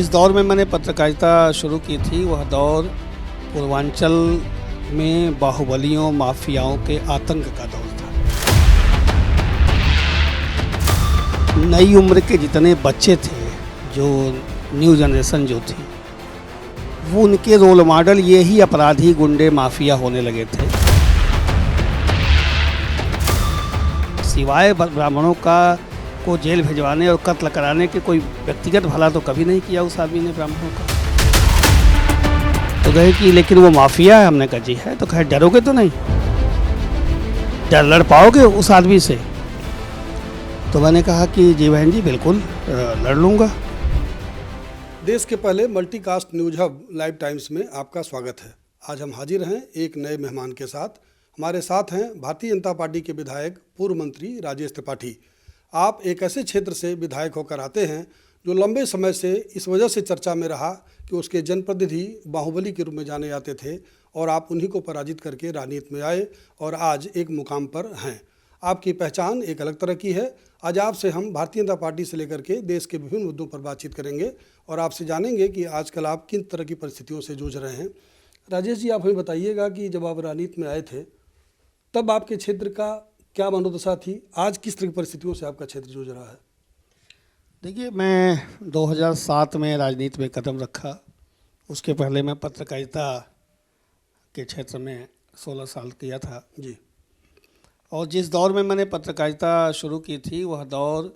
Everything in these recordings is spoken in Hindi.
इस दौर में मैंने पत्रकारिता शुरू की थी, वह दौर पूर्वांचल में बाहुबलियों माफियाओं के आतंक का दौर था। नई उम्र के जितने बच्चे थे, जो न्यू जनरेशन जो थी, वो उनके रोल मॉडल ये ही अपराधी गुंडे माफिया होने लगे थे। सिवाय ब्राह्मणों का को जेल भिजवाने और कत्ल कराने के कोई व्यक्तिगत भला तो कभी नहीं किया उस आदमी ने ब्राह्मणों का। तो कहे कि लेकिन वो माफिया है। हमने कहा जी है। तो कहे डरोगे तो नहीं, डर लड़ पाओगे उस आदमी से? तो मैंने कहा कि जी बहन जी बिल्कुल लड़ लूँगा। देश के पहले multicast news hub live times में आपका स्वागत है। आज हम हाजिर हैं एक नए मेहमान के साथ। हमारे साथ हैं भारतीय जनता पार्टी के विधायक पूर्व मंत्री राजेश त्रिपाठी। आप एक ऐसे क्षेत्र से विधायक होकर आते हैं जो लंबे समय से इस वजह से चर्चा में रहा कि उसके जनप्रतिनिधि बाहुबली के रूप में जाने जाते थे, और आप उन्हीं को पराजित करके राजनीति में आए और आज एक मुकाम पर हैं। आपकी पहचान एक अलग तरह की है। आज आपसे हम भारतीय जनता पार्टी से लेकर के देश के विभिन्न मुद्दों पर बातचीत करेंगे और आपसे जानेंगे कि आजकल आप किन तरह की परिस्थितियों से जूझ रहे हैं। राजेश जी, आप हमें बताइएगा कि जब आप राजनीति में आए थे तब आपके क्षेत्र का क्या मनोदशा थी, आज किस तरह की परिस्थितियों से आपका क्षेत्र जूझ रहा है? देखिए, मैं 2007 में राजनीति में कदम रखा। उसके पहले मैं पत्रकारिता के क्षेत्र में 16 साल किया था जी। और जिस दौर में मैंने पत्रकारिता शुरू की थी, वह दौर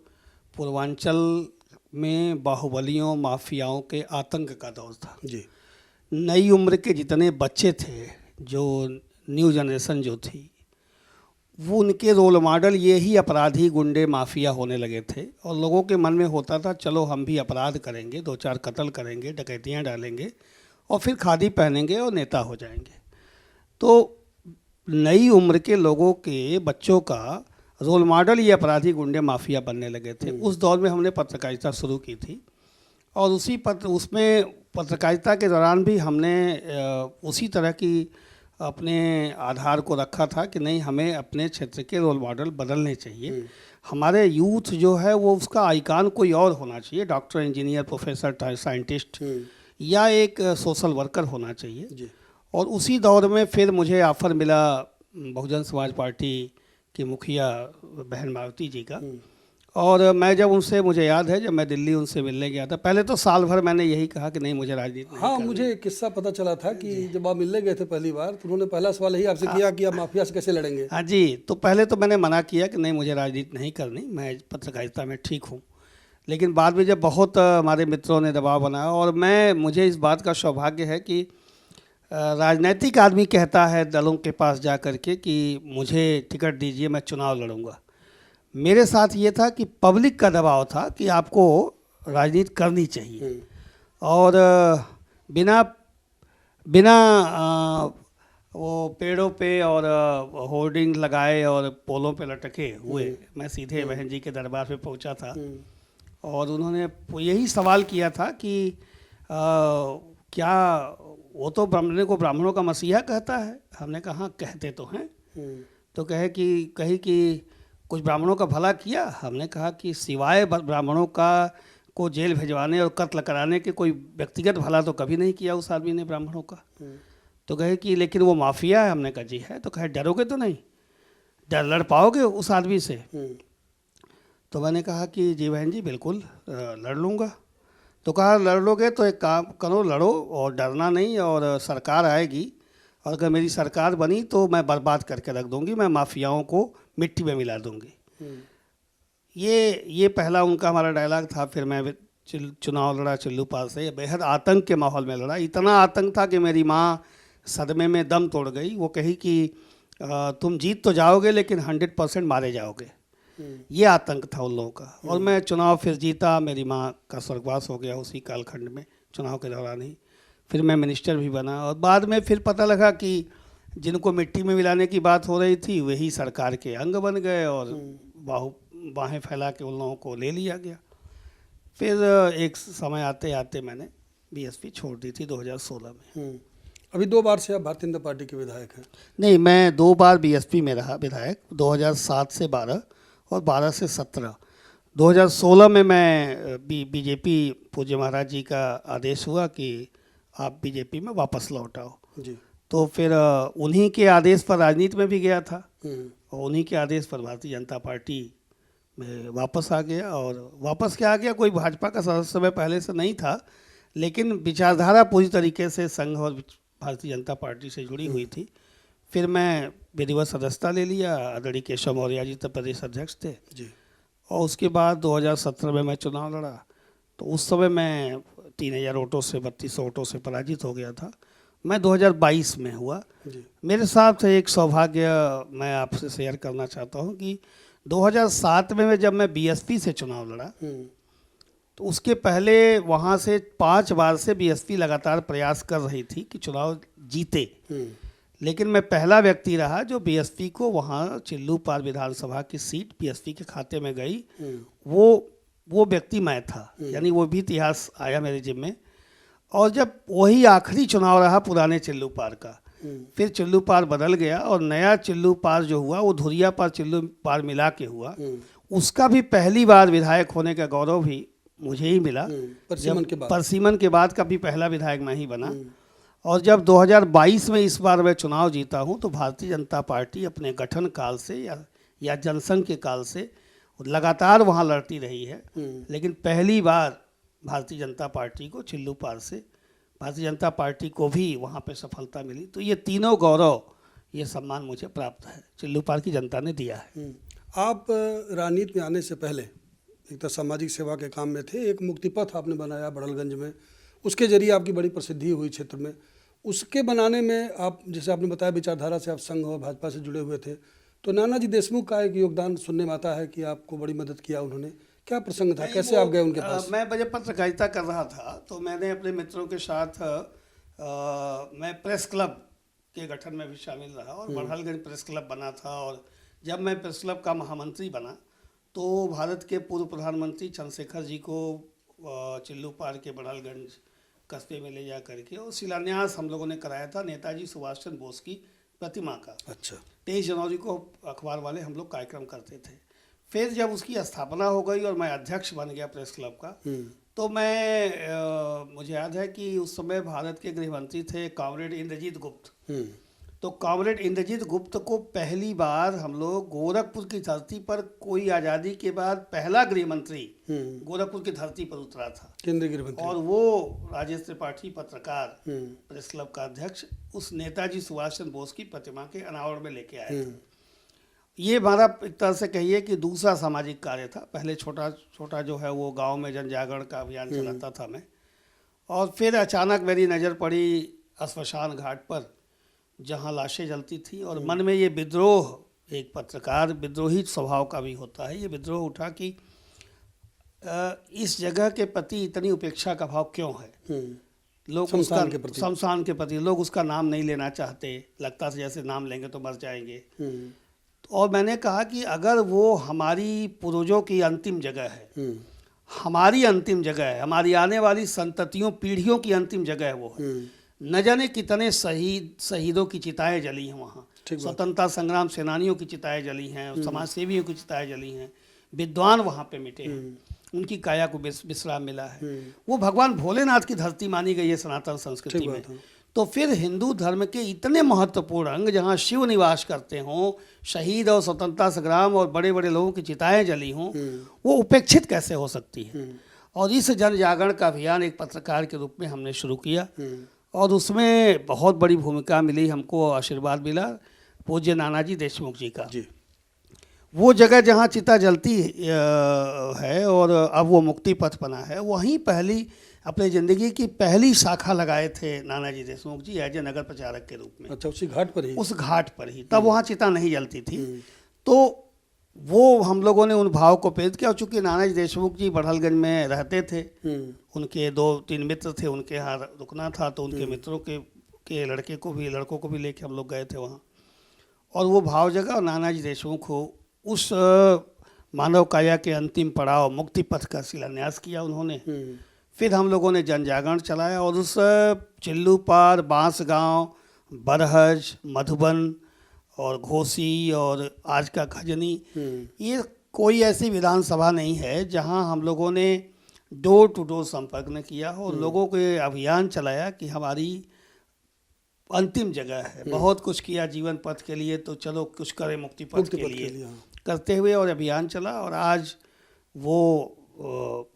पूर्वांचल में बाहुबलियों माफियाओं के आतंक का दौर था जी। नई उम्र के जितने बच्चे थे, जो न्यू जनरेशन जो थी, वो उनके रोल मॉडल ये ही अपराधी गुंडे माफिया होने लगे थे। और लोगों के मन में होता था चलो हम भी अपराध करेंगे, 2-4 कत्ल करेंगे, डकैतियाँ डालेंगे और फिर खादी पहनेंगे और नेता हो जाएंगे। तो नई उम्र के लोगों के बच्चों का रोल मॉडल ये अपराधी गुंडे माफिया बनने लगे थे। उस दौर में हमने पत्रकारिता शुरू की थी और उसमें पत्रकारिता के दौरान भी हमने उसी तरह की अपने आधार को रखा था कि नहीं, हमें अपने क्षेत्र के रोल मॉडल बदलने चाहिए। हमारे यूथ जो है वो उसका आइकान कोई और होना चाहिए, डॉक्टर, इंजीनियर, प्रोफेसर, साइंटिस्ट या एक सोशल वर्कर होना चाहिए जी। और उसी दौर में फिर मुझे ऑफ़र मिला बहुजन समाज पार्टी की मुखिया बहन मावती जी का। और मैं जब उनसे, मुझे याद है जब मैं दिल्ली उनसे मिलने गया था, पहले तो साल भर मैंने यही कहा कि नहीं मुझे राजनीति नहीं करनी। मुझे एक किस्सा पता चला था कि जब आप मिलने गए थे पहली बार तो उन्होंने पहला सवाल यही आपसे किया कि आप माफिया से कैसे लड़ेंगे। हाँ जी, तो पहले तो मैंने मना किया कि नहीं मुझे राजनीति नहीं करनी, मैं पत्रकारिता में ठीक हूँ। लेकिन बाद में जब बहुत हमारे मित्रों ने दबाव बनाया और मुझे इस बात का सौभाग्य है कि राजनीतिक आदमी कहता है दलों के पास जा कर के कि मुझे टिकट दीजिए, मैं चुनाव लड़ूंगा। मेरे साथ ये था कि पब्लिक का दबाव था कि आपको राजनीति करनी चाहिए और बिना बिना वो पेड़ों पे और होर्डिंग लगाए और पोलों पे लटके हुए मैं सीधे बहन जी के दरबार पे पहुंचा था और उन्होंने यही सवाल किया था कि क्या वो तो ब्राह्मणों का मसीहा कहता है? हमने कहा कहते तो हैं। तो कही कि कुछ ब्राह्मणों का भला किया? हमने कहा कि सिवाय ब्राह्मणों को जेल भिजवाने और कत्ल कराने के कोई व्यक्तिगत भला तो कभी नहीं किया उस आदमी ने ब्राह्मणों का। तो कहे कि लेकिन वो माफिया है। हमने कहा जी है। तो कहे डरोगे तो नहीं, डर लड़ पाओगे उस आदमी से? तो मैंने कहा कि जी बहन जी बिल्कुल लड़ लूँगा। तो कहा लड़ लोगे तो एक काम करो, लड़ो और डरना नहीं, और सरकार आएगी और अगर मेरी सरकार बनी तो मैं बर्बाद करके रख दूंगी, मैं माफियाओं को मिट्टी में मिला दूंगी। ये पहला उनका हमारा डायलॉग था। फिर मैं चुनाव लड़ा चिल्लू पाल से, बेहद आतंक के माहौल में लड़ा। इतना आतंक था कि मेरी माँ सदमे में दम तोड़ गई। वो कही कि तुम जीत तो जाओगे लेकिन 100% मारे जाओगे। ये आतंक था उन लोगों का। और मैं चुनाव फिर जीता, मेरी माँ का स्वर्गवास हो गया उसी कालखंड में, चुनाव के दौरान ही। फिर मैं मिनिस्टर भी बना और बाद में फिर पता लगा कि जिनको मिट्टी में मिलाने की बात हो रही थी वही सरकार के अंग बन गए और बाहें फैला के उन लोगों को ले लिया गया। फिर एक समय आते आते मैंने बीएसपी छोड़ दी थी 2016 में। अभी 2 बार से आप भारतीय जनता पार्टी के विधायक हैं? नहीं, मैं 2 बार बीएसपी में रहा विधायक, 2007 से 12 और 12 से 17। 2016 में मैं बीजेपी पूज्य महाराज जी का आदेश हुआ कि आप बीजेपी में वापस लौट आओ। जी। तो फिर उन्हीं के आदेश पर राजनीति में भी गया था हम्म। और उन्हीं के आदेश पर भारतीय जनता पार्टी में वापस आ गया। और वापस क्या आ गया, कोई भाजपा का सदस्य मैं पहले से नहीं था, लेकिन विचारधारा पूरी तरीके से संघ और भारतीय जनता पार्टी से जुड़ी हुई थी। फिर मैं विधिवत सदस्यता ले लिया, आदरणीय केशव मौर्य जी तब प्रदेश अध्यक्ष थे। जी। और उसके बाद 2017 में मैं चुनाव लड़ा, तो उस समय मैं 3000 वोटों से 3200 वोटों से पराजित हो गया था। मैं 2022 में हुआ। जी। मेरे साथ एक सौभाग्य मैं आपसे शेयर करना चाहता हूं कि 2007 में जब मैं बीएसपी से चुनाव लड़ा, तो उसके पहले वहां से 5 बार से बीएसपी लगातार प्रयास कर रही थी कि चुनाव जीते, लेकिन मैं पहला व्यक्ति रहा जो बीएसपी को वहाँ चिल्लूपार विधानसभा की सीट बीएसपी के खाते में गई। वो व्यक्ति मैं था, यानी वो भी इतिहास आया मेरे जिम्मे। और जब वही आखिरी चुनाव रहा पुराने चिल्लूपार का, फिर चिल्लूपार बदल गया और नया चिल्लूपार जो हुआ वो धुरियापार चिल्लूपार मिला के हुआ। उसका भी पहली बार विधायक होने का गौरव भी मुझे ही मिला। परसीमन के बाद का भी पहला विधायक मैं ही बना। और जब 2022 में इस बार मैं चुनाव जीता हूं, तो भारतीय जनता पार्टी अपने गठन काल से या जनसंघ के काल से लगातार वहां लड़ती रही है, लेकिन पहली बार भारतीय जनता पार्टी को चिल्लूपार से भारतीय जनता पार्टी को भी वहां पे सफलता मिली। तो ये तीनों गौरव, ये सम्मान मुझे प्राप्त है, चिल्लूपार की जनता ने दिया है। आप राजनीति में आने से पहले एक तो सामाजिक सेवा के काम में थे, एक मुक्तिपथ आपने बनाया बड़हलगंज में, उसके जरिए आपकी बड़ी प्रसिद्धि हुई क्षेत्र में। उसके बनाने में आप, जैसे आपने बताया विचारधारा से आप संघ और भाजपा से जुड़े हुए थे, तो नानाजी देशमुख का एक योगदान सुनने में आता है कि आपको बड़ी मदद किया उन्होंने। क्या प्रसंग था, कैसे आप गए उनके पास? मैं बजे पत्रकारिता कर रहा था, तो मैंने अपने मित्रों के साथ मैं प्रेस क्लब के गठन में भी शामिल रहा और बड़हलगंज प्रेस क्लब बना था। और जब मैं प्रेस क्लब का महामंत्री बना, तो भारत के पूर्व प्रधानमंत्री चंद्रशेखर जी को चिल्लूपार के बड़हलगंज कस्बे में ले जा करके और शिलान्यास हम लोगों ने कराया था नेताजी सुभाष चंद्र बोस की प्रतिमा का। अच्छा। 23 जनवरी को अखबार वाले हम लोग कार्यक्रम करते थे। फिर जब उसकी स्थापना हो गई और मैं अध्यक्ष बन गया प्रेस क्लब का, तो मुझे याद है कि उस समय भारत के गृह मंत्री थे कॉमरेड इंद्रजीत गुप्त। तो कॉमरेड इंद्रजीत गुप्त को पहली बार हम लोग गोरखपुर की धरती पर, कोई आज़ादी के बाद पहला गृह मंत्री गोरखपुर की धरती पर उतरा था, केंद्रीय गृह मंत्री। और वो राजेश त्रिपाठी पत्रकार, प्रेस क्लब का अध्यक्ष, उस नेताजी सुभाष चंद्र बोस की प्रतिमा के अनावरण में लेके आए थे। ये हमारा एक तरह से कहिए कि दूसरा सामाजिक कार्य था। पहले छोटा छोटा जो है वो गांव में जन जागरण का अभियान चलाता था मैं। और फिर अचानक मेरी नज़र पड़ी श्मशान घाट पर, जहां लाशें जलती थी, और मन में ये विद्रोह, एक पत्रकार विद्रोही स्वभाव का भी होता है, ये विद्रोह उठा कि इस जगह के प्रति इतनी उपेक्षा का भाव क्यों है। लोग शमशान के प्रति लोग उसका नाम नहीं लेना चाहते, लगता है जैसे नाम लेंगे तो मर जाएंगे। और मैंने कहा कि अगर वो हमारी पूर्वजों की अंतिम जगह है, हमारी अंतिम जगह है, हमारी आने वाली संततियों पीढ़ियों की अंतिम जगह है वो है, न जाने कितने शहीदों की चिताएं जली हैं वहाँ, स्वतंत्रता संग्राम सेनानियों की चिताएं जली हैं, समाज सेवियों की चिताएं जली हैं, विद्वान वहाँ पे मिटे हैं, उनकी काया को विश्राम मिला है। वो भगवान भोलेनाथ की धरती मानी गई है सनातन संस्कृति में। तो फिर हिंदू धर्म के इतने महत्वपूर्ण अंग जहाँ शिव निवास करते हों, शहीद और स्वतंत्रता संग्राम और बड़े बड़े लोगों की चिताएं जली हों, वो उपेक्षित कैसे हो सकती है। और इस जन जागरण का अभियान एक पत्रकार के रूप में हमने शुरू किया, और उसमें बहुत बड़ी भूमिका मिली हमको, आशीर्वाद मिला पूज्य नानाजी देशमुख जी का। वो जगह जहाँ चिता जलती है और अब वो मुक्ति पथ बना है, वहीं पहली अपने ज़िंदगी की पहली शाखा लगाए थे नानाजी देशमुख जी एज ए नगर प्रचारक के रूप में। अच्छा, उसी घाट पर ही? उस घाट पर ही। तब वहाँ चिता नहीं जलती थी। तो वो हम लोगों ने उन भाव को प्रेरित किया। चूँकि नानाजी देशमुख जी बड़हलगंज में रहते थे, उनके 2-3 मित्र थे, उनके यहाँ रुकना था, तो उनके मित्रों के लड़कों को भी लेके हम लोग गए थे वहाँ, और वो भाव जगह। और नानाजी देशमुख को उस मानव काया के अंतिम पड़ाव मुक्ति पथ का शिलान्यास किया उन्होंने। फिर हम लोगों ने जन जागरण चलाया, और उस चिल्लूपार, बांसगांव, बरहज, मधुबन और घोसी और आज का खजनी, ये कोई ऐसी विधानसभा नहीं है जहां हम लोगों ने डोर टू डोर संपर्क न किया हो, लोगों को ये अभियान चलाया कि हमारी अंतिम जगह है, बहुत कुछ किया जीवन पथ के लिए, तो चलो कुछ करें मुक्ति पथ के लिए करते हुए, और अभियान चला। और आज वो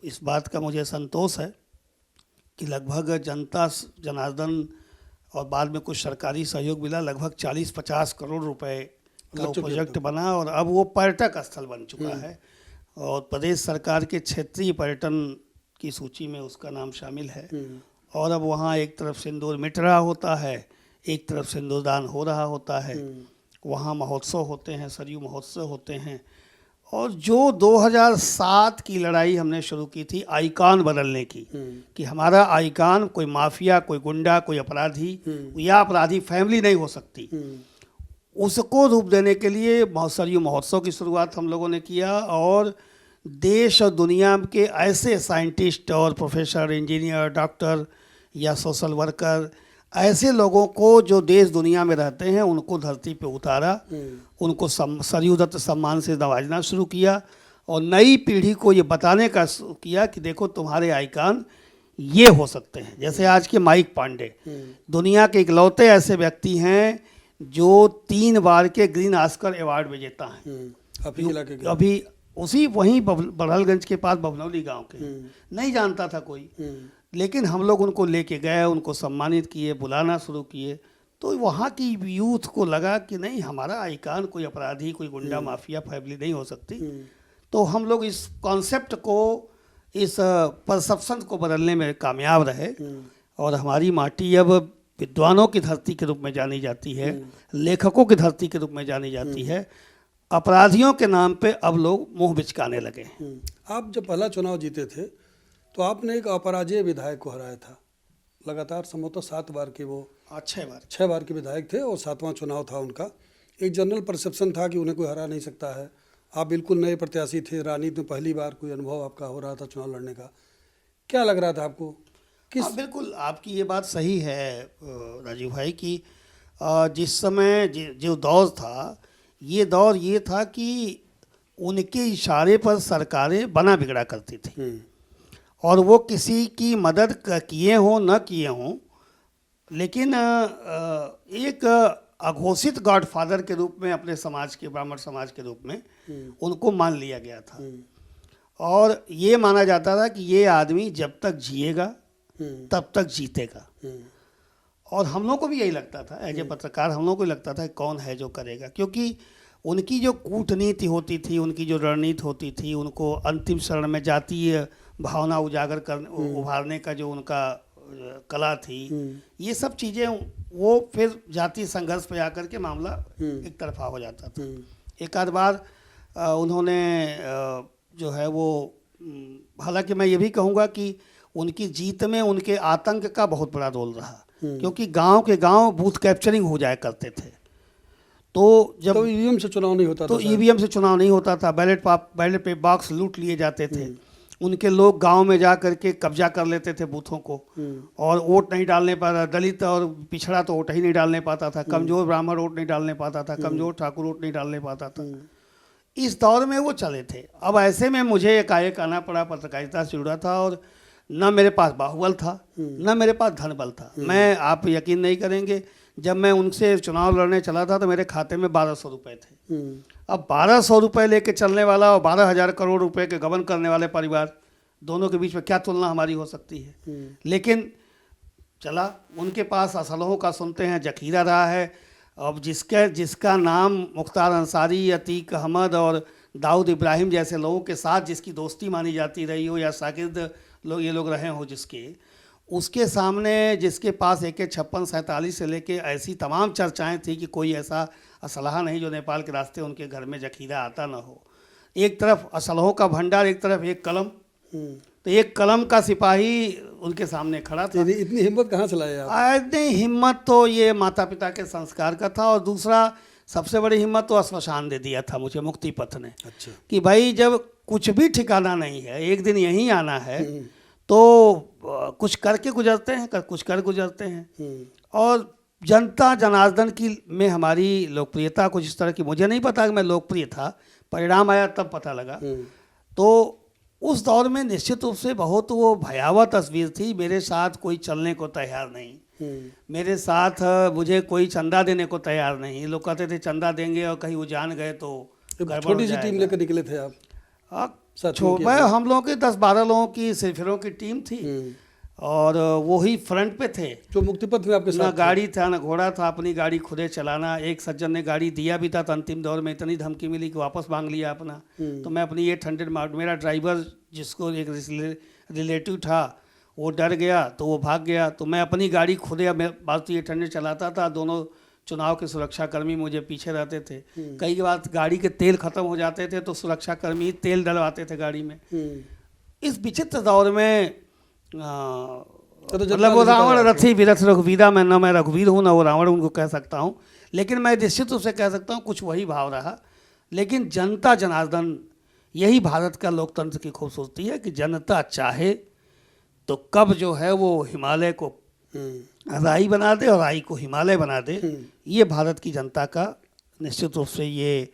इस बात का मुझे संतोष है कि लगभग जनता जनार्दन और बाद में कुछ सरकारी सहयोग मिला, लगभग 40-50 करोड़ रुपए का प्रोजेक्ट बना और अब वो पर्यटक स्थल बन चुका है और प्रदेश सरकार के क्षेत्रीय पर्यटन की सूची में उसका नाम शामिल है। और अब वहाँ एक तरफ सिंदूर मिट रहा होता है, एक तरफ सिंदूरदान हो रहा होता है, वहाँ महोत्सव होते हैं, सरयू महोत्सव होते हैं। और जो 2007 की लड़ाई हमने शुरू की थी आइकान बदलने की, कि हमारा आइकान कोई माफिया, कोई गुंडा, कोई अपराधी या अपराधी फैमिली नहीं हो सकती, उसको रूप देने के लिए सरयू महोत्सव की शुरुआत हम लोगों ने किया। और देश और दुनिया के ऐसे साइंटिस्ट और प्रोफेसर, इंजीनियर, डॉक्टर या सोशल वर्कर, ऐसे लोगों को जो देश दुनिया में रहते हैं उनको धरती पे उतारा, उनको सरयू दत्त सम्मान से नवाजना शुरू किया और नई पीढ़ी को ये बताने का किया कि देखो तुम्हारे आइकान ये हो सकते हैं। जैसे आज के माइक पांडे दुनिया के इकलौते ऐसे व्यक्ति हैं जो 3 बार के ग्रीन ऑस्कर अवार्ड विजेता हैं। अभी उसी वहीं बड़हलगंज के पास बभनौली गांव के, नहीं जानता था कोई, लेकिन हम लोग उनको लेके गए, उनको सम्मानित किए, बुलाना शुरू किए। तो वहाँ की यूथ को लगा कि नहीं, हमारा आइकान कोई अपराधी, कोई गुंडा, माफिया फैमिली नहीं हो सकती। तो हम लोग इस कॉन्सेप्ट को, इस परसेप्शन को बदलने में कामयाब रहे और हमारी माटी अब विद्वानों की धरती के रूप में जानी जाती है, लेखकों की धरती के रूप में जानी जाती है। अपराधियों के नाम पे अब लोग मुंह बिचकाने लगे। आप जब पहला चुनाव जीते थे तो आपने एक अपराजेय विधायक को हराया था, लगातार संभवतः 7 बार के वो 6 बार के विधायक थे और 7वां चुनाव था उनका। एक जनरल परसेप्शन था कि उन्हें कोई हरा नहीं सकता है। आप बिल्कुल नए प्रत्याशी थे, राजनीति में पहली बार कोई अनुभव आपका हो रहा था चुनाव लड़ने का, क्या लग रहा था आपको? बिल्कुल आपकी ये बात सही है राजीव भाई की जिस समय जो दौर था, ये दौर ये था कि उनके इशारे पर सरकारें बना बिगड़ा करती थी और वो किसी की मदद किए हों न किए हों, लेकिन एक अघोषित गॉडफादर के रूप में अपने समाज के, ब्राह्मण समाज के रूप में उनको मान लिया गया था। और ये माना जाता था कि ये आदमी जब तक जिएगा तब तक जीतेगा। और हम लोग को भी यही लगता था, एज ए पत्रकार हम लोग को लगता था कौन है जो करेगा, क्योंकि उनकी जो कूटनीति होती थी, उनकी जो रणनीति होती थी, उनको अंतिम चरण में जातीय भावना उजागर करने, उभारने का जो उनका कला थी, ये सब चीज़ें वो फिर जातीय संघर्ष पे आकर के मामला एक तरफा हो जाता था। एक आध बार उन्होंने जो है वो, हालांकि मैं ये भी कहूँगा कि उनकी जीत में उनके आतंक का बहुत बड़ा रोल रहा, क्योंकि गांव के गांव बूथ कैप्चरिंग हो जाया करते थे। तो जब ईवीएम से चुनाव नहीं होता था, तो ईवीएम से चुनाव नहीं होता था, बैलेट पे बॉक्स लूट लिए जाते थे। उनके लोग गांव में जा करके कब्जा कर लेते थे बूथों को और वोट नहीं डालने पाता, दलित और पिछड़ा तो वोट ही नहीं डालने पाता था, कमजोर ब्राह्मण वोट नहीं डालने पाता था, कमजोर ठाकुर वोट नहीं डालने पाता था। इस दौर में वो चले थे। अब ऐसे में मुझे एकाएक आना पड़ा, पत्रकारिता से जुड़ा था और न मेरे पास बाहुबल था न मेरे पास धन बल था। मैं, आप यकीन नहीं करेंगे, जब मैं उनसे चुनाव लड़ने चला था तो मेरे खाते में 1200 रुपये थे। अब 1200 रुपये लेके चलने वाला और 12,000 करोड़ रुपए के गबन करने वाले परिवार, दोनों के बीच में क्या तुलना हमारी हो सकती है। लेकिन चला, उनके पास असलहों का सुनते हैं जखीरा रहा है। अब जिसका नाम मुख्तार अंसारी, अतीक अहमद और दाऊद इब्राहिम जैसे लोगों के साथ जिसकी दोस्ती मानी जाती रही हो, या शागिर्द लोग ये लोग रहे हो जिसके, उसके सामने जिसके पास AK-56-47 से लेके ऐसी तमाम चर्चाएं थी कि कोई ऐसा असलहा नहीं जो नेपाल के रास्ते उनके घर में जखीरा आता ना हो। एक तरफ असलहों का भंडार, एक तरफ एक कलम, तो एक कलम का सिपाही उनके सामने खड़ा था। इतनी हिम्मत कहाँ से लाए आप? इतनी हिम्मत तो ये माता पिता के संस्कार का था, और दूसरा सबसे बड़ी हिम्मत तो श्मशान दे दिया था मुझे मुक्ति पथ ने। अच्छा। कि भाई जब कुछ भी ठिकाना नहीं है, एक दिन यहीं आना है, तो कुछ करके गुजरते हैं, कुछ कर गुजरते हैं। और जनता जनार्दन की में हमारी लोकप्रियता कुछ इस तरह की, मुझे नहीं पता कि मैं लोकप्रिय था, परिणाम आया तब पता लगा। तो उस दौर में निश्चित रूप से बहुत वो भयावह तस्वीर थी। मेरे साथ कोई चलने को तैयार नहीं, मेरे साथ मुझे कोई चंदा देने को तैयार नहीं। लोग कहते थे चंदा देंगे और कहीं वो जान गए तो गड़बड़ हो छोटी सी टीम जाएगा। लेकर निकले थे आप? हम लोगों की 10-12 लोगों की सिरफिरों की टीम थी और वो ही फ्रंट पे थे। जो मुक्तिपथ में आपके ना साथ गाड़ी था ना घोड़ा था, अपनी गाड़ी खुदे चलाना। एक सज्जन ने गाड़ी दिया भी था तो अंतिम दौर में इतनी धमकी मिली कि वापस मांग लिया अपना। तो मैं अपनी 800 मेरा ड्राइवर जिसको एक रिलेटिव था वो डर गया तो वो भाग गया। तो मैं अपनी गाड़ी खुदे, मारुति 800 चलाता था। दोनों चुनाव के सुरक्षाकर्मी मुझे पीछे रहते थे। कई बार गाड़ी के तेल खत्म हो जाते थे तो सुरक्षाकर्मी तेल डलवाते थे गाड़ी में। इस विचित्र दौर में मतलब वो रावण रथी विरथ रघुवीरा, मैं रघुवीर हूँ ना वो रावण उनको कह सकता हूँ। लेकिन मैं निश्चित रूप से कह सकता हूँ कुछ वही भाव रहा। लेकिन जनता जनार्दन, यही भारत का लोकतंत्र की खूबसूरती है कि जनता चाहे तो कब जो है वो हिमालय को राई बना दे और राई को हिमालय बना दे। ये भारत की जनता का निश्चित रूप से ये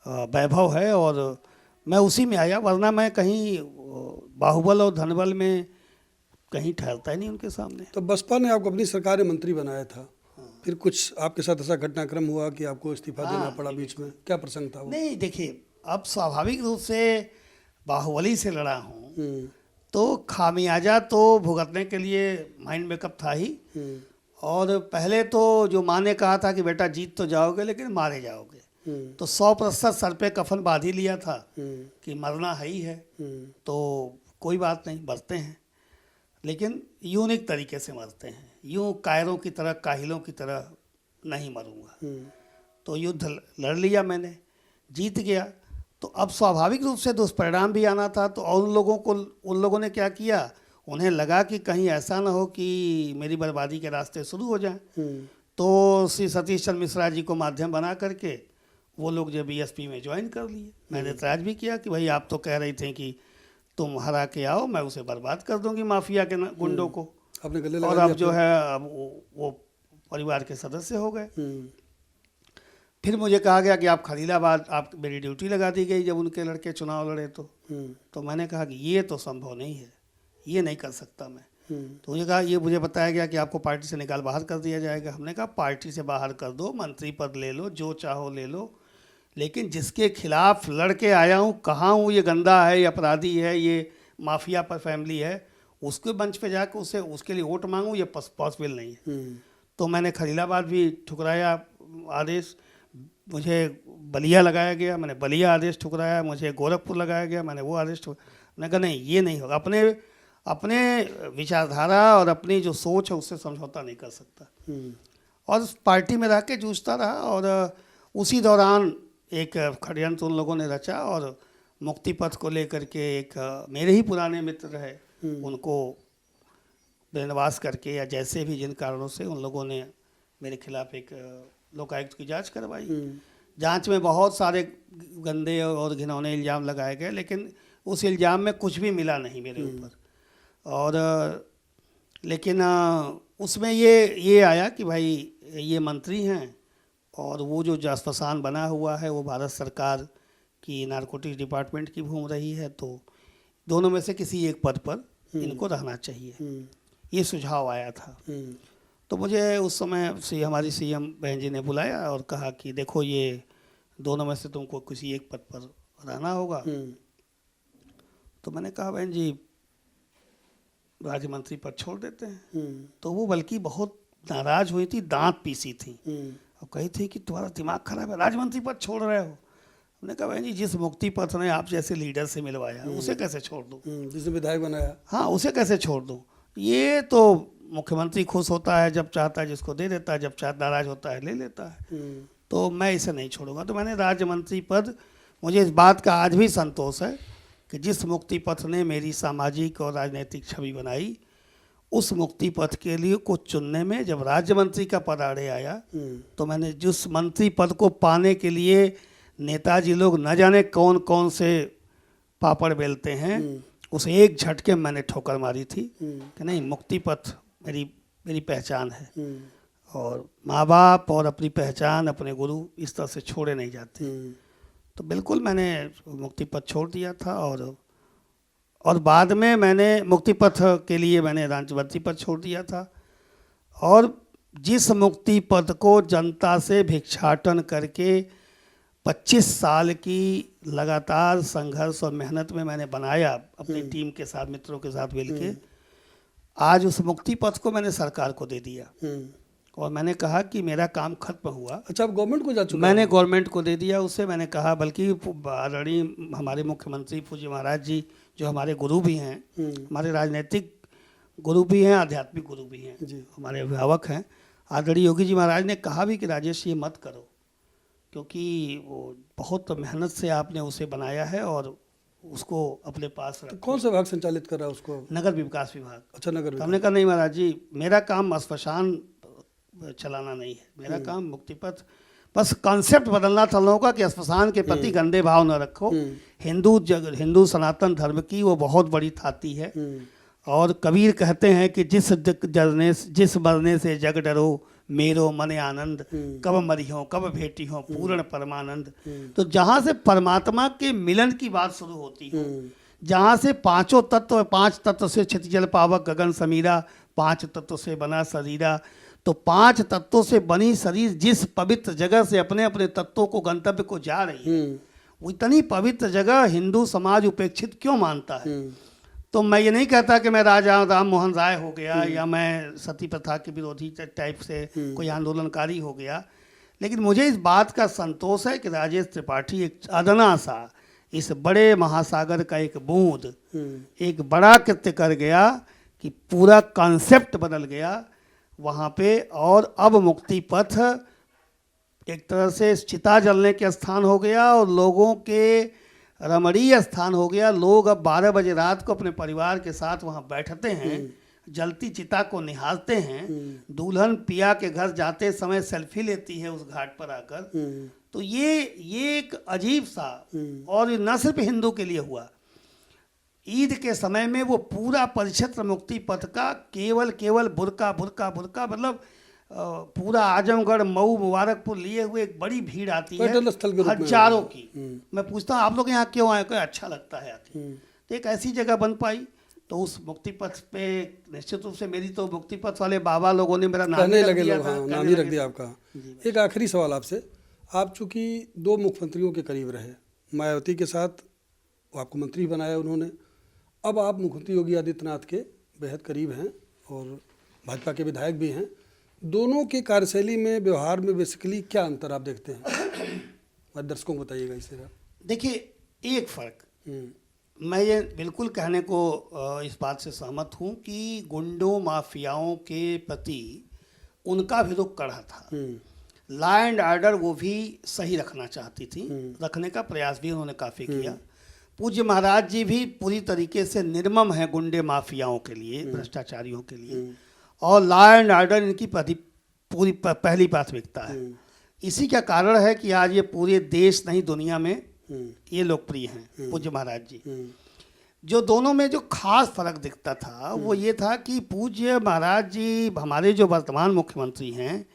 वैभव है और मैं उसी में आया। वरना मैं कहीं बाहुबल और धनबल में कहीं ठहरता ही नहीं उनके सामने। तो बसपा ने आपको अपनी सरकार में मंत्री बनाया था, फिर कुछ आपके साथ ऐसा घटनाक्रम हुआ कि आपको इस्तीफा देना पड़ा बीच में, क्या प्रसंग था वो? नहीं देखिए, अब स्वाभाविक रूप से बाहुबली से लड़ा हूँ तो खामियाजा तो भुगतने के लिए माइंड मेकअप था ही। और पहले तो जो माँ ने कहा था कि बेटा जीत तो जाओगे लेकिन मारे जाओगे, तो 100% सर पे कफन बांध ही लिया था कि मरना है ही है। तो कोई बात नहीं, मरते हैं लेकिन यूनिक तरीके से मरते हैं। यूँ कायरों की तरह, काहिलों की तरह नहीं मरूंगा। तो युद्ध लड़ लिया मैंने, जीत गया। तो अब स्वाभाविक रूप से दुष्परिणाम भी आना था। तो और उन लोगों ने क्या किया, उन्हें लगा कि कहीं ऐसा ना हो कि मेरी बर्बादी के रास्ते शुरू हो जाएं। तो श्री सतीश चंद्र मिश्रा जी को माध्यम बना करके वो लोग जो बीएसपी में ज्वाइन कर लिए। मैंने एतराज़ भी किया कि भाई आप तो कह रहे थे कि तुम हरा के आओ, मैं उसे बर्बाद कर दूंगी माफिया के गुंडों को। अपने गले और अब जो है अब वो परिवार के सदस्य हो गए। फिर मुझे कहा गया कि आप खलीलाबाद, आप मेरी ड्यूटी लगा दी गई जब उनके लड़के चुनाव लड़े तो मैंने कहा कि ये तो संभव नहीं है, ये नहीं कर सकता मैं। तो मुझे कहा, ये मुझे बताया गया कि आपको पार्टी से निकाल बाहर कर दिया जाएगा। हमने कहा पार्टी से बाहर कर दो, मंत्री पद ले लो, जो चाहो ले लो, लेकिन जिसके खिलाफ लड़ के आया हूँ, कहाँ हूँ, ये गंदा है, ये अपराधी है, ये माफिया पर फैमिली है, उसके मंच पे जाकर उसके लिए वोट मांगूँ, ये पॉसिबल नहीं है। तो मैंने खलीलाबाद भी ठुकराया आदेश, मुझे बलिया लगाया गया, मैंने बलिया आदेश ठुकराया, मुझे गोरखपुर लगाया गया, मैंने वो आदेश मैंने कहा नहीं, ये नहीं होगा। अपने विचारधारा और अपनी जो सोच है उससे समझौता नहीं कर सकता। और उस पार्टी में रह के जूझता रहा। और उसी दौरान एक षड्यंत्र उन लोगों ने रचा और मुक्ति पथ को लेकर के एक मेरे ही पुराने मित्र रहे, उनको ब्रेनवास करके या जैसे भी जिन कारणों से उन लोगों ने मेरे खिलाफ एक लोकायुक्त की जांच करवाई। जांच में बहुत सारे गंदे और घिनौने इल्ज़ाम लगाए गए, लेकिन उस इल्ज़ाम में कुछ भी मिला नहीं मेरे ऊपर। और लेकिन उसमें ये आया कि भाई ये मंत्री हैं और वो जो जासूसान बना हुआ है वो भारत सरकार की नारकोटिक्स डिपार्टमेंट की घूम रही है, तो दोनों में से किसी एक पद पर इनको रहना चाहिए, ये सुझाव आया था। तो मुझे उस समय से हमारी सीएम बहन जी ने बुलाया और कहा कि देखो ये दोनों में से तुमको किसी एक पद पर रहना होगा। तो मैंने कहा बहन जी राज्य मंत्री पद छोड़ देते हैं। तो वो बल्कि बहुत नाराज हुई थी, दांत पीसी थी और कही थी कि तुम्हारा दिमाग खराब है, राज्य मंत्री पद छोड़ रहे हो। हमने कहा बहन जी जिस मुक्ति पथ ने आप जैसे लीडर से मिलवाया उसे कैसे छोड़ दूँ, जिसने विधायक बनाया, हाँ उसे कैसे छोड़ दूँ। ये तो मुख्यमंत्री खुश होता है जब चाहता है जिसको दे देता है, जब चाहता नाराज होता है ले लेता है, तो मैं इसे नहीं छोड़ूंगा। तो मैंने राज्य मंत्री पद, मुझे इस बात का आज भी संतोष है कि जिस मुक्ति पथ ने मेरी सामाजिक और राजनीतिक छवि बनाई, उस मुक्ति पथ के लिए कुछ चुनने में जब राज्य मंत्री का पद आड़े आया तो मैंने जिस मंत्री पद को पाने के लिए नेताजी लोग न जाने कौन कौन से पापड़ बेलते हैं, उस एक झटके में मैंने ठोकर मारी थी कि नहीं, मुक्ति पथ मेरी पहचान है और माँ बाप और अपनी पहचान, अपने गुरु इस तरह से छोड़े नहीं जाते। तो बिल्कुल मैंने मुक्ति पथ छोड़ दिया था और बाद में मैंने मुक्ति पथ के लिए मैंने राष्ट्रपति पद छोड़ दिया था। और जिस मुक्ति पद को जनता से भिक्षाटन करके 25 साल की लगातार संघर्ष और मेहनत में मैंने बनाया अपनी टीम के साथ, मित्रों के साथ मिलके, आज उस मुक्ति पथ को मैंने सरकार को दे दिया और मैंने कहा कि मेरा काम खत्म हुआ। अच्छा, आप गवर्नमेंट को जा चुके? मैंने गवर्नमेंट को दे दिया उससे। मैंने कहा, बल्कि आदरणीय हमारे मुख्यमंत्री पूज्य महाराज जी जो हमारे गुरु भी हैं, हमारे राजनीतिक गुरु भी हैं, आध्यात्मिक गुरु भी हैं, हमारे अभिभावक हैं, आदरणीय योगी जी महाराज ने कहा भी कि राजेश ये मत करो, क्योंकि वो बहुत मेहनत से आपने उसे बनाया है और उसको अपने पास रखो। तो कौन सा विभाग संचालित कर रहा है उसको? नगर विकास विभाग। अच्छा, नगर विकास। हमने कहा नहीं महाराज जी, मेरा काम श्मशान चलाना नहीं है, मेरा काम मुक्ति पथ, बस कॉन्सेप्ट बदलना था लोगों का कि श्मशान के प्रति गंदे भाव न रखो। हिंदू सनातन धर्म की वो बहुत बड़ी थाती है और कबीर कहते हैं कि जिस मरने से जग डरो मेरो मने आनंद, कब मरियो कब भेटी हो पूर्ण परमानंद। तो जहाँ से परमात्मा के मिलन की बात शुरू होती है, जहाँ से पांचों तत्व, 5 तत्व से क्षिति जल पावक गगन समीरा, 5 तत्व से बना शरीरा, तो 5 तत्वों से बनी शरीर जिस पवित्र जगह से अपने अपने तत्वों को गंतव्य को जा रही है, वो इतनी पवित्र जगह हिंदू समाज उपेक्षित क्यों मानता है? तो मैं ये नहीं कहता कि मैं राजा राम मोहन राय हो गया या मैं सती प्रथा के विरोधी टाइप से कोई आंदोलनकारी हो गया, लेकिन मुझे इस बात का संतोष है कि राजेश त्रिपाठी एक अदना सा इस बड़े महासागर का एक बूंद एक बड़ा कृत्य कर गया कि पूरा कॉन्सेप्ट बदल गया वहाँ पे। और अब मुक्ति पथ एक तरह से चिता जलने के स्थान हो गया और लोगों के रमणीय स्थान हो गया। लोग अब 12 बजे रात को अपने परिवार के साथ वहाँ बैठते हैं, जलती चिता को निहारते हैं। दुल्हन पिया के घर जाते समय सेल्फी लेती है उस घाट पर आकर। तो ये एक अजीब सा, और न सिर्फ हिंदू के लिए हुआ, ईद के समय में वो पूरा परिक्षेत्र मुक्ति पथ का केवल बुरका मतलब पूरा आजमगढ़ मऊ मुबारकपुर लिए हुए एक बड़ी भीड़ आती है, हजारों की। मैं पूछता हूँ आप लोग यहाँ क्यों आए? अच्छा लगता है आके। तो एक ऐसी जगह बन पाई, तो उस मुक्ति पथ पे निश्चित रूप से मेरी तो मुक्ति पथ वाले बाबा लोगों ने मेरा नाम ही रख दिया आपका। एक आखिरी सवाल आपसे, आप चूंकि 2 मुख्यमंत्रियों के करीब रहे, मायावती के साथ आपको मंत्री बनाया उन्होंने, अब आप मुख्यमंत्री योगी आदित्यनाथ के बेहद करीब हैं और भाजपा के विधायक भी हैं। दोनों के कार्यशैली में, व्यवहार में बेसिकली क्या अंतर आप देखते हैं? दर्शकों को बताइएगा इससे। देखिए, एक फर्क, मैं ये बिल्कुल कहने को इस बात से सहमत हूँ कि गुंडों माफियाओं के प्रति उनका भी रुख कड़ा था। लॉ एंड ऑर्डर वो भी सही रखना चाहती थी, रखने का प्रयास भी उन्होंने काफ़ी किया। पूज्य महाराज जी भी पूरी तरीके से निर्मम है गुंडे माफियाओं के लिए, भ्रष्टाचारियों के लिए, और लॉ एंड ऑर्डर इनकी पूरी पहली प्राथमिकता है। इसी का कारण है कि आज ये पूरे देश नहीं दुनिया में ये लोकप्रिय हैं पूज्य महाराज जी। जो दोनों में जो खास फर्क दिखता था वो ये था कि पूज्य महाराज जी, हमारे जो वर्तमान मुख्यमंत्री हैं,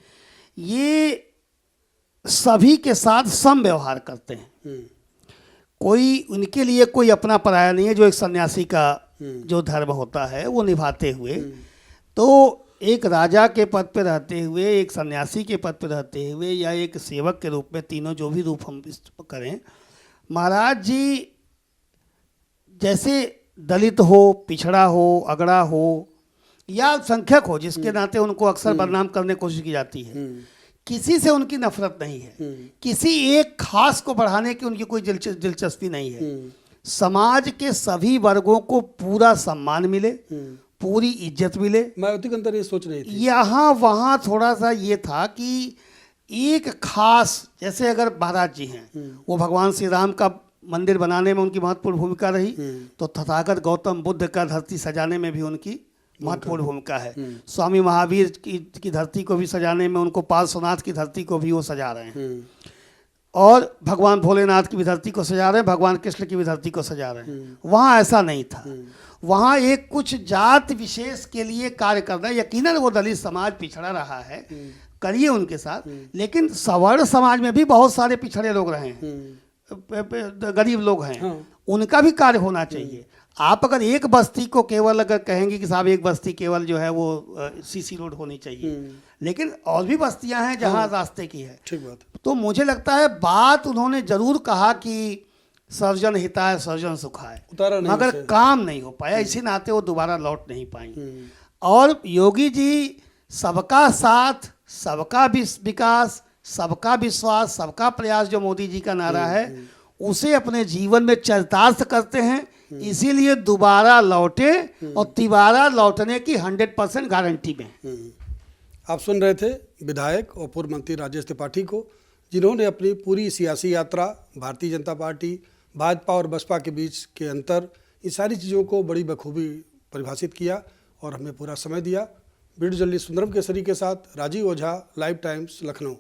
ये सभी के साथ सम व्यवहार करते हैं। कोई उनके लिए कोई अपना पराया नहीं है। जो एक सन्यासी का जो धर्म होता है वो निभाते हुए, तो एक राजा के पद पे रहते हुए, एक सन्यासी के पद पे रहते हुए, या एक सेवक के रूप में, तीनों जो भी रूप हम करें, महाराज जी जैसे दलित हो, पिछड़ा हो, अगड़ा हो या संख्यक हो, जिसके नाते उनको अक्सर बदनाम करने की कोशिश की जाती है, किसी से उनकी नफरत नहीं है। किसी एक खास को बढ़ाने की उनकी कोई दिलचस्पी नहीं है। समाज के सभी वर्गों को पूरा सम्मान मिले, पूरी इज्जत मिले। मायावती के अंदर ये सोच रही थी। यहाँ वहाँ थोड़ा सा ये था कि एक खास, जैसे अगर महाराज जी हैं, वो भगवान श्री राम का मंदिर बनाने में उनकी महत्वपूर्ण भूमिका रही, तो तथागत गौतम बुद्ध का धरती सजाने में भी उनकी महत्वपूर्ण भूमिका है। स्वामी महावीर की धरती को भी सजाने में, उनको पार्श्वनाथ की धरती को भी वो सजा रहे हैं, और भगवान भोलेनाथ की भी धरती को सजा रहे हैं, भगवान कृष्ण की भी धरती को सजा रहे हैं। वहाँ ऐसा नहीं था। वहाँ एक कुछ जात विशेष के लिए कार्य करना, यकीनन वो दलित समाज पिछड़ा रहा है, करिए उनके साथ, लेकिन सवर्ण समाज में भी बहुत सारे पिछड़े लोग रहे हैं। गरीब लोग हैं, हाँ। उनका भी कार्य होना चाहिए। आप अगर एक बस्ती को केवल अगर कहेंगे कि साहब एक बस्ती केवल जो है वो सीसी रोड होनी चाहिए, लेकिन और भी बस्तियां हैं जहां रास्ते की है। ठीक बात। तो मुझे लगता है बात उन्होंने जरूर कहा कि सर्जन हिताय सर्जन सुखाय, उतारा नहीं मगर उसे। काम नहीं हो पाया, इसी नाते वो दोबारा लौट नहीं पाई। और योगी जी सबका साथ, सबका विकास, सबका विश्वास, सबका प्रयास जो मोदी जी का नारा है, उसे अपने जीवन में चरितार्थ करते हैं, इसीलिए दोबारा लौटे और तिबारा लौटने की 100% गारंटी में। आप सुन रहे थे विधायक और पूर्व मंत्री राजेश त्रिपाठी को, जिन्होंने अपनी पूरी सियासी यात्रा, भारतीय जनता पार्टी, भाजपा और बसपा के बीच के अंतर, इन सारी चीज़ों को बड़ी बखूबी परिभाषित किया और हमें पूरा समय दिया। वीडियो जर्नलिस्ट सुंदरम केसरी के साथ राजीव ओझा, लाइव टाइम्स, लखनऊ।